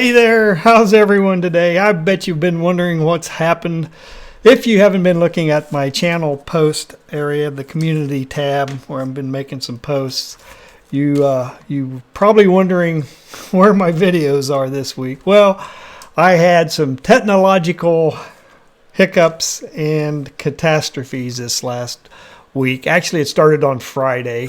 Hey there, how's everyone today? I bet you've been wondering what's happened. If you haven't been looking at my channel post area, the community tab where I've been making some posts, you probably wondering where my videos are this week. Well, I had some technological hiccups and catastrophes this last week. Actually, it started on Friday,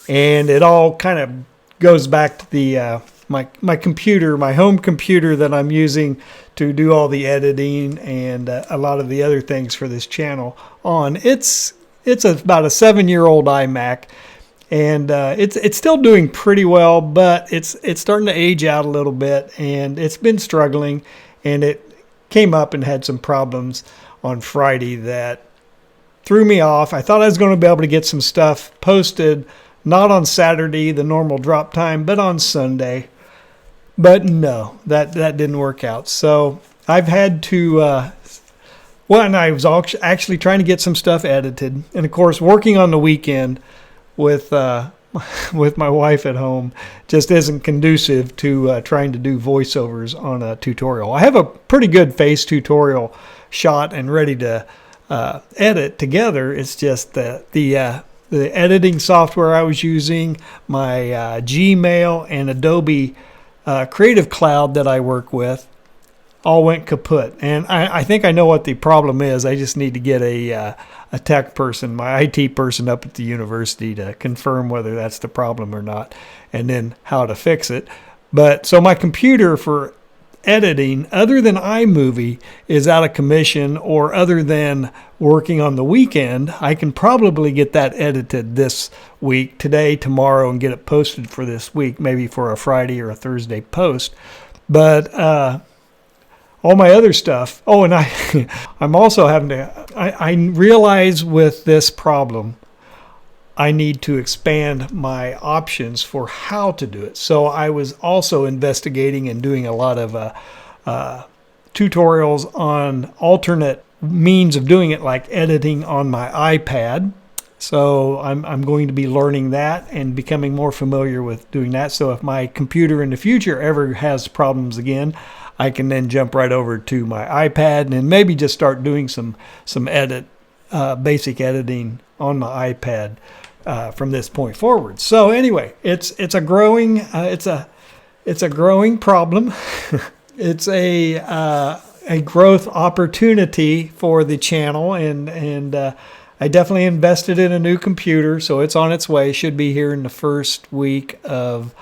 and it all kind of goes back to the my computer, my home computer that I'm using to do all the editing and a lot of the other things for this channel on. It's about a 7-year-old iMac, and it's still doing pretty well, but it's starting to age out a little bit, and it's been struggling, and it came up and had some problems on Friday that threw me off. I thought I was going to be able to get some stuff posted, not on Saturday, the normal drop time, but on Sunday. But no, that didn't work out. So I've had to, and I was actually trying to get some stuff edited. And of course, working on the weekend with my wife at home just isn't conducive to trying to do voiceovers on a tutorial. I have a pretty good face tutorial shot and ready to edit together. It's just the editing software I was using, my Gmail and Adobe Creative Cloud that I work with, all went kaput. And I think I know what the problem is. I just need to get a tech person, my IT person up at the university to confirm whether that's the problem or not, and then how to fix it. But so my computer for editing, other than iMovie, is out of commission, or other than working on the weekend, I can probably get that edited this week, today, tomorrow, and get it posted for this week, maybe for a Friday or a Thursday post. But all my other stuff, and I'm also having to, I realize with this problem, I need to expand my options for how to do it. So I was also investigating and doing a lot of tutorials on alternate means of doing it, like editing on my iPad. So I'm going to be learning that and becoming more familiar with doing that. So if my computer in the future ever has problems again, I can then jump right over to my iPad and then maybe just start doing some basic editing on my iPad from this point forward. So anyway, it's a growing problem. It's a growth opportunity for the channel, and I definitely invested in a new computer, so it's on its way. Should be here in the first week of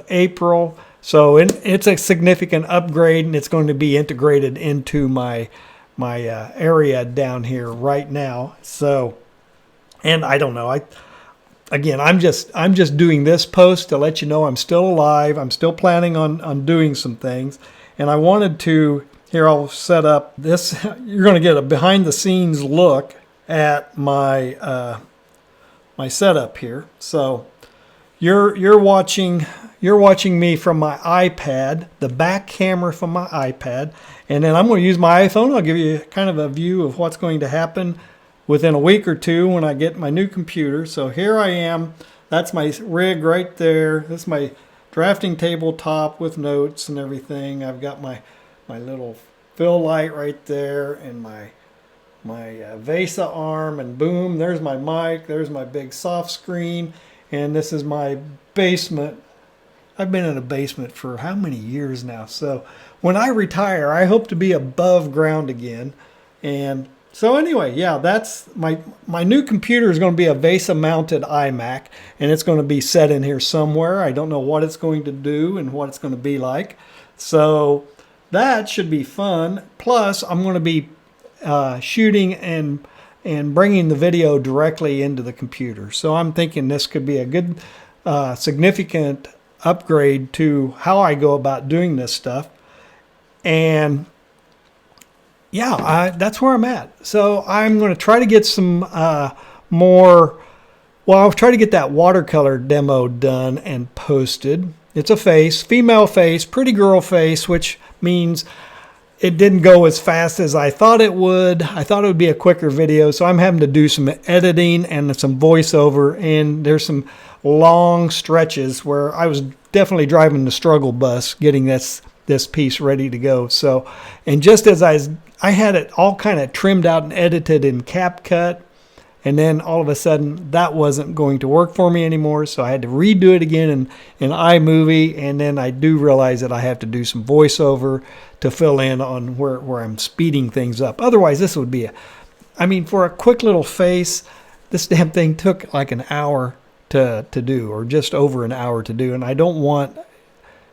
April. So it's a significant upgrade, and it's going to be integrated into my area down here right now. So, and I don't know, I'm just doing this post to let you know I'm still alive. I'm still planning on doing some things, and I wanted to. Here, I'll set up this. You're going to get a behind the scenes look at my my setup here. So you're watching me from my iPad, the back camera from my iPad, and then I'm going to use my iPhone. I'll give you kind of a view of what's going to happen within a week or two when I get my new computer. So here I am. That's my rig right there. This is my drafting tabletop with notes and everything. I've got my little fill light right there, and my VESA arm, and boom, there's my mic. There's my big soft screen, and this is my basement. I've been in a basement for how many years now? So when I retire, I hope to be above ground again. And so anyway, yeah, that's my new computer is going to be a VESA mounted iMac, and it's going to be set in here somewhere. I don't know what it's going to do and what it's going to be like. So that should be fun. Plus, I'm going to be shooting and bringing the video directly into the computer. So I'm thinking this could be a good significant upgrade to how I go about doing this stuff. And yeah, that's where I'm at. So I'm going to try to get some more. Well, I'll try to get that watercolor demo done and posted. It's a face, female face, pretty girl face, which means it didn't go as fast as I thought it would. I thought it would be a quicker video, so I'm having to do some editing and some voiceover, and there's some long stretches where I was definitely driving the struggle bus getting this this piece ready to go. So, and just as I had it all kind of trimmed out and edited in CapCut, and then all of a sudden that wasn't going to work for me anymore. So I had to redo it again in iMovie. And then I do realize that I have to do some voiceover to fill in on where I'm speeding things up. Otherwise, this would be for a quick little face, this damn thing took like an hour to do, or just over an hour to do. And I don't want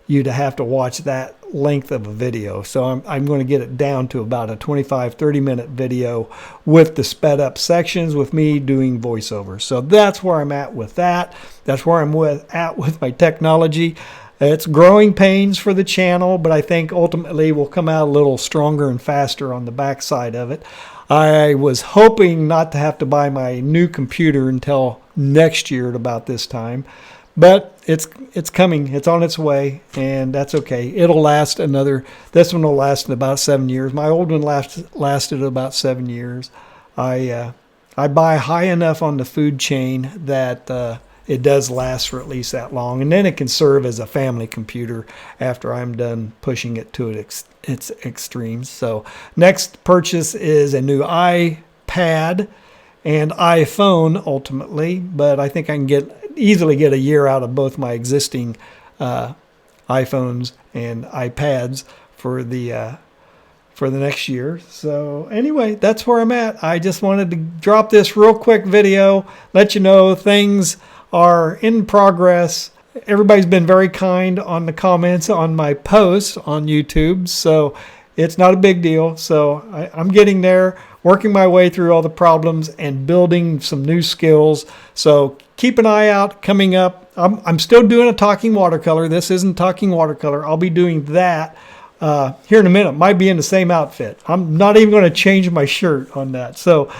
you to have to watch that length of a video. So I'm going to get it down to about a 25-30 minute video with the sped up sections with me doing voiceover. So that's where I'm at with that. That's where I'm at with my technology. It's growing pains for the channel, but I think ultimately we'll come out a little stronger and faster on the backside of it. I was hoping not to have to buy my new computer until next year at about this time, but it's coming. It's on its way, and that's okay. It'll last this one will last about 7 years. My old one lasted about 7 years. I buy high enough on the food chain that it does last for at least that long, and then it can serve as a family computer after I'm done pushing it to its extremes. So next purchase is a new iPad and iPhone ultimately, but I think I can easily get a year out of both my existing iPhones and iPads for the next year. So anyway, that's where I'm at. I just wanted to drop this real quick video, let you know things are in progress. Everybody's been very kind on the comments on my posts on YouTube, so it's not a big deal. So I'm getting there, working my way through all the problems and building some new skills. So keep an eye out coming up. I'm still doing a talking watercolor. This isn't talking watercolor. I'll be doing that here in a minute. Might be in the same outfit. I'm not even going to change my shirt on that. So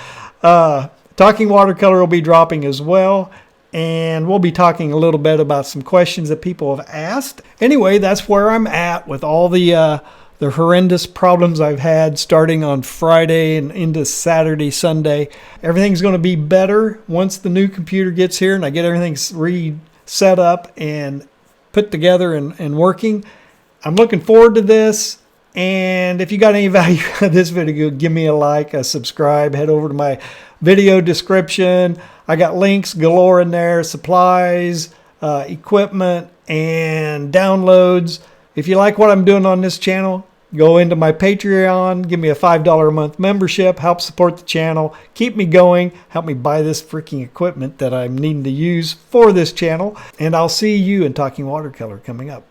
talking watercolor will be dropping as well. And we'll be talking a little bit about some questions that people have asked. Anyway, that's where I'm at with all the horrendous problems I've had starting on Friday and into Saturday, Sunday. Everything's going to be better once the new computer gets here and I get everything reset up and put together and working. I'm looking forward to this. And if you got any value out of this video, give me a like, a subscribe, head over to my video description. I got links galore in there, supplies, equipment, and downloads. If you like what I'm doing on this channel, go into my Patreon, give me a $5 a month membership, help support the channel, keep me going, help me buy this freaking equipment that I'm needing to use for this channel. And I'll see you in Talking Watercolor coming up.